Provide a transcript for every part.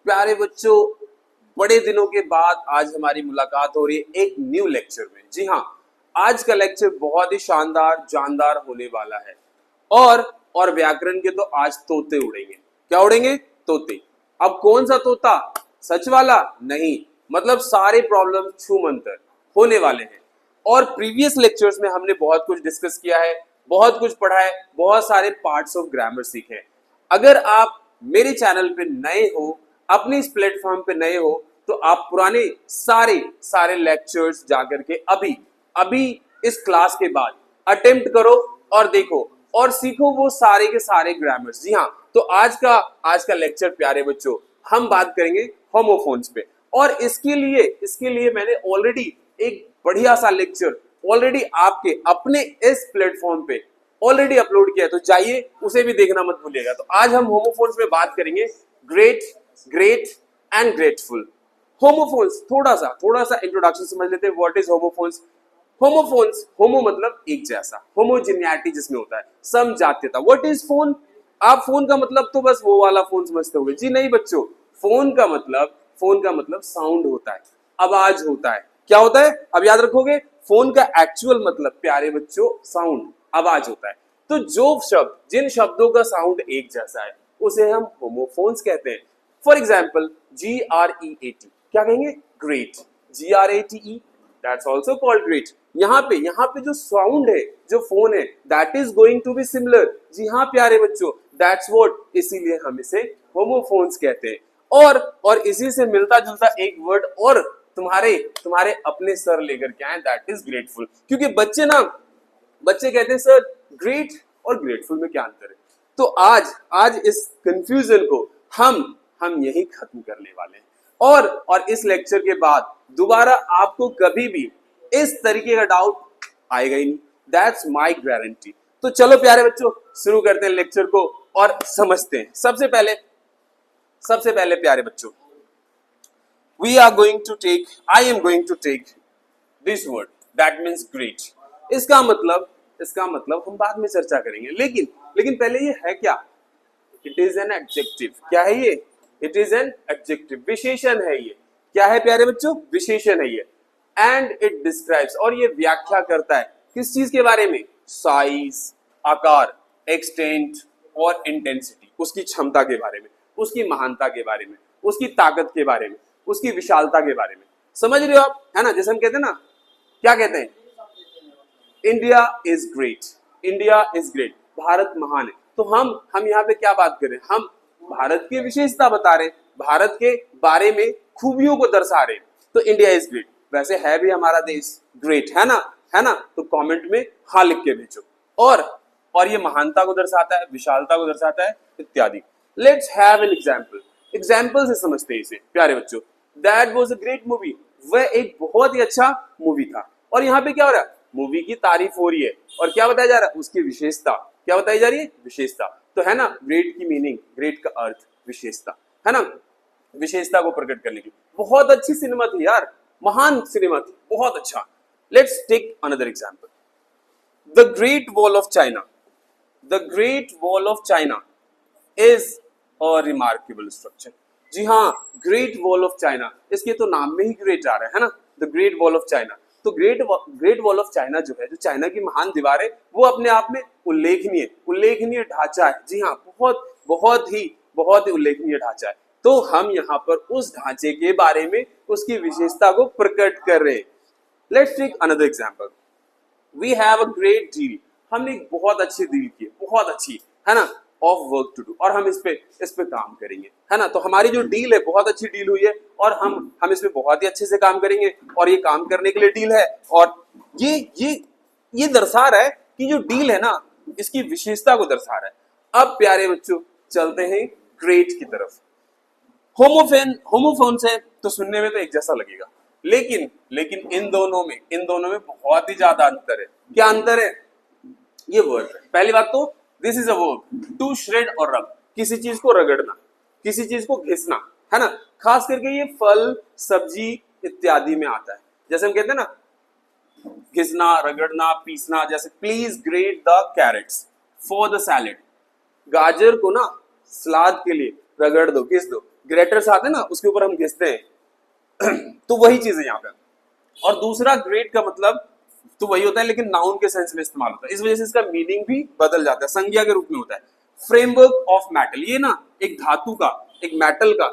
प्यारे बच्चों, बड़े दिनों के बाद आज हमारी मुलाकात हो रही है एक न्यू लेक्चर में। जी हाँ, आज का लेक्चर बहुत ही शानदार जानदार होने वाला है। और व्याकरण के तो आज तोते उड़ेंगे। क्या उड़ेंगे? तोते। अब कौन सा तोता? सच वाला नहीं, मतलब सारे प्रॉब्लम छूमंतर होने वाले हैं। और प्रीवियस लेक्चर्स में हमने बहुत कुछ डिस्कस किया है, बहुत कुछ पढ़ा है, बहुत सारे पार्ट्स ऑफ ग्रामर सीखे हैं। अगर आप मेरे चैनल पे नए हो, अपने इस प्लेटफॉर्म पे नए हो, तो आप पुराने सारे सारे लेक्चर्स जाकर के अभी अभी इस क्लास के बाद अटेम्प्ट करो और देखो और सीखो वो सारे के सारे ग्रामर्स। जी हाँ, तो आज का लेक्चर प्यारे बच्चों हम बात करेंगे होमोफोन्स पे। और इसके लिए मैंने ऑलरेडी एक बढ़िया सा लेक्चर ऑलरेडी आपके अपने इस प्लेटफॉर्म पे ऑलरेडी अपलोड किया है, तो जाइए उसे भी देखना मत भूलिएगा। तो आज हम होमोफोन्स में बात करेंगे great, great and grateful. Homophones थोड़ा सा इंट्रोडक्शन समझ लेते हैं। What is homophones? Homophones, homo मतलब एक जैसा, होमोजेनिटी जिसमें होता है, समजातीयता। What is phone? आप फोन का मतलब तो बस वो वाला फोन समझते होंगे। जी नहीं बच्चों, फोन का मतलब साउंड होता है, आवाज होता है। क्या होता है? अब याद रखोगे, फोन का एक्चुअल मतलब प्यारे बच्चों साउंड, आवाज होता है। तो जिन शब्दों का साउंड एक जैसा है उसे हम होमोफोन्स कहते हैं। फॉर एग्जाम्पल GREAT, क्या कहेंगे? Great. GRATE, that's also called great. यहाँ पे जो साउंड है, जो फोन है, that is going to be similar. जी हाँ प्यारे बच्चों, दैट्स व्हाट, इसीलिए हम इसे होमोफोन्स कहते हैं। और इसी से मिलता जुलता एक वर्ड और तुम्हारे अपने सर लेकर के आए, दैट इज ग्रेटफुल। क्योंकि बच्चे कहते हैं सर ग्रेट और ग्रेटफुल में क्या अंतर है। तो आज इस कंफ्यूजन को हम यही खत्म करने वाले हैं। और इस लेक्चर के बाद दोबारा आपको कभी भी इस तरीके का डाउट आएगा ही नहीं, दैट्स माय गारंटी। तो चलो प्यारे बच्चों, शुरू करते हैं लेक्चर को और समझते हैं। सबसे पहले प्यारे बच्चों, I am going to take this word that means great। इसका मतलब हम बाद में चर्चा करेंगे, लेकिन पहले ये है क्या? It is an adjective. क्या है ये? इट इज एन एडजेक्टिव, विशेषण है ये। क्या है प्यारे बच्चों? विशेषण है ये। एंड इट डिस्क्राइब्स, और ये व्याख्या करता है किस चीज के बारे में? साइज, आकार, एक्सटेंट और इंटेंसिटी, उसकी क्षमता के बारे में, उसकी महानता के बारे में, उसकी ताकत के बारे में, उसकी विशालता के बारे में। समझ रहे हो आप? है ना? जैसे हम कहते हैं ना, क्या कहते हैं? India is great, India is great, Bharat महान है। तो हम यहाँ पे क्या बात कर रहे हैं? हम भारत की विशेषता बता रहे हैं, भारत के बारे में खूबियों को दर्शा रहे हैं। तो इंडिया इज ग्रेट। वैसे है भी हमारा देश ग्रेट, है ना? तो कमेंट में हाँ लिख के भेजो। और ये महानता को दर्शाता है, विशालता को दर्शाता है, इत्यादि। लेट्स हैव एन एग्जाम्पल से समझते हैं इसे प्यारे बच्चों। That was a great movie, वह एक बहुत ही अच्छा मूवी था। और यहाँ पे क्या हो रहा है? मूवी की तारीफ हो रही है और क्या बताया जा रहा है? उसकी विशेषता। क्या बताई जा रही है? विशेषता। तो है ना, ग्रेट की मीनिंग, ग्रेट का अर्थ विशेषता, है ना? विशेषता को प्रकट करने की बहुत अच्छी सिनेमा थी यार, महान सिनेमा थी, बहुत अच्छा। Let's take another example, the great wall of China. The great wall of China is a remarkable structure. जी हाँ, ग्रेट वॉल ऑफ चाइना, इसके तो नाम में ही ग्रेट आ रहा है ना, the great wall of China. तो ग्रेट वॉल ऑफ चाइना जो है, जो चाइना की महान दीवार है, वो अपने आप में उल्लेखनीय ढांचा है। जी हाँ, बहुत ही उल्लेखनीय ढांचा है। तो हम यहाँ पर उस ढांचे के बारे में, उसकी विशेषता को प्रकट कर रहे हैं। Let's take another example, we have a great deal. हमने एक बहुत अच्छी डील की, बहुत अच्छी, है ना, ऑफ वर्क टू डू, और हम इस पे काम करेंगे, है ना। तो हमारी जो डील है, बहुत अच्छी डील हुई है और हम इस पे बहुत ही अच्छे से काम करेंगे, और ये काम करने के लिए डील है। और ये दर्शा रहा है कि जो डील है ना, इसकी विशेषता को दर्शा रहा है। अब प्यारे बच्चों चलते हैं ग्रेट की तरफ। होमोफोन से तो सुनने में तो एक जैसा लगेगा, लेकिन इन दोनों में बहुत ही ज्यादा अंतर है। क्या अंतर है? ये वर्ड है। पहली बात तो this is a verb, to shred और रब, किसी चीज को रगड़ना, किसी चीज को घिसना, है ना। खास करके ये फल, सब्जी इत्यादि में आता है। जैसे हम कहते हैं ना, घिसना, रगड़ना, पीसना। जैसे please grate the carrots for the salad, गाजर को ना सलाद के लिए रगड़ दो, घिस दो। ग्रेटर्स आते हैं ना, उसके ऊपर हम घिसते हैं तो वही चीज है यहाँ पे। और दूसरा ग्रेट का मतलब तो वही होता है, लेकिन नाउन के सेंस में इस्तेमाल होता है, इस वजह से इसका मीनिंग भी बदल जाता है, संज्ञा के रूप में होता है। फ्रेमवर्क ऑफ मेटल, ये ना एक धातु का, एक मेटल का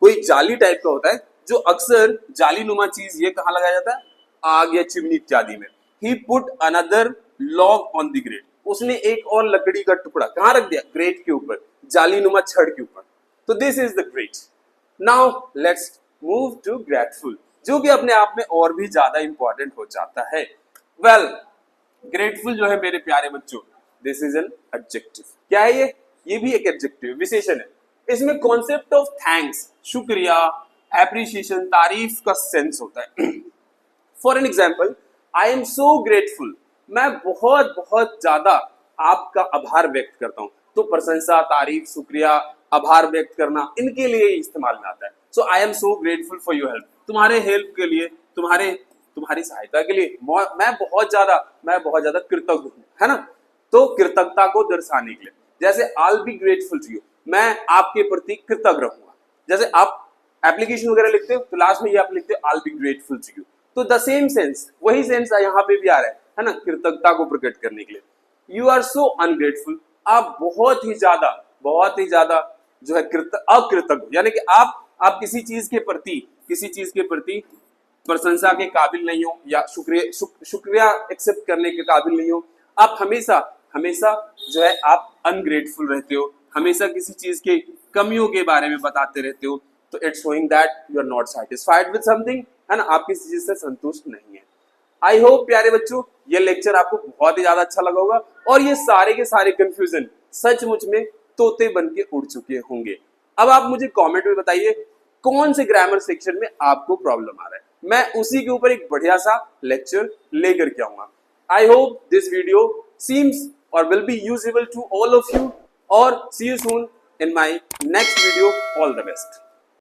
कोई जाली टाइप का होता है, जो अक्सर जाली नुमा चीज ये कहाँ लगाया जाता है, आग या चिमनी इत्यादि में। He put another log on the great, उसने एक और लकड़ी का टुकड़ा कहाँ रख दिया, ग्रेट के ऊपर, जाली नुमा छड़ के ऊपर। तो this is the grate. Now let's move to grateful, जो कि अपने आप में और भी ज्यादा इंपॉर्टेंट हो जाता है। वेल, ग्रेटफुल जो है मेरे प्यारे बच्चों, दिस इज एन एडजेक्टिव। क्या है ये भी एक एडजेक्टिव, विशेषण है। इसमें कॉन्सेप्ट ऑफ थैंक्स, शुक्रिया, एप्रिसिएशन, तारीफ का सेंस होता है। For an example, I am so grateful, मैं बहुत बहुत ज्यादा आपका आभार व्यक्त करता हूं। तो प्रशंसा, तारीफ, शुक्रिया, आभार व्यक्त करना, इनके लिए इस्तेमाल में आता है। So I am so grateful for your help, तुम्हारे हेल्प के लिए, तुम्हारी सहायता के लिए मैं बहुत ज्यादा कृतज्ञ हूं, है ना। तो कृतज्ञता को दर्शाने के लिए, जैसे आई बी ग्रेटफुल टू यू, मैं आपके प्रति कृतज्ञ रहूंगा। जैसे आप एप्लीकेशन वगैरह लिखते हो तो लास्ट में ये आप लिखते हो आई बी ग्रेटफुल टू यू। तो द सेम सेंस, वही सेंस यहाँ पे भी आ रहा है ना, कृतज्ञता को प्रकट करने के लिए। यू आर सो अनग्रेटफुल, आप बहुत ही ज्यादा जो है अकृतज्ञ, यानी कि आप किसी चीज के प्रति प्रशंसा के काबिल नहीं हो, या शुक्रिया एक्सेप्ट करने के काबिल नहीं हो। आप हमेशा जो है आप अनग्रेटफुल रहते हो, हमेशा किसी चीज के कमियों के बारे में बताते रहते हो। तो it's showing that you are not satisfied with something, है ना, आप किसी चीज से संतुष्ट नहीं है। आई होप प्यारे बच्चों ये लेक्चर आपको बहुत ही ज्यादा अच्छा लगा होगा, और ये सारे के सारे कंफ्यूजन सचमुच में तोते बन के उड़ चुके होंगे। अब आप मुझे कमेंट में बताइए कौन से ग्रामर सेक्शन में आपको प्रॉब्लम आ रहा है, मैं उसी के ऊपर एक बढ़िया सा लेक्चर लेकर के आऊंगा। I hope this video seems और will be usable to all of you, और see you soon in my next video. All the best.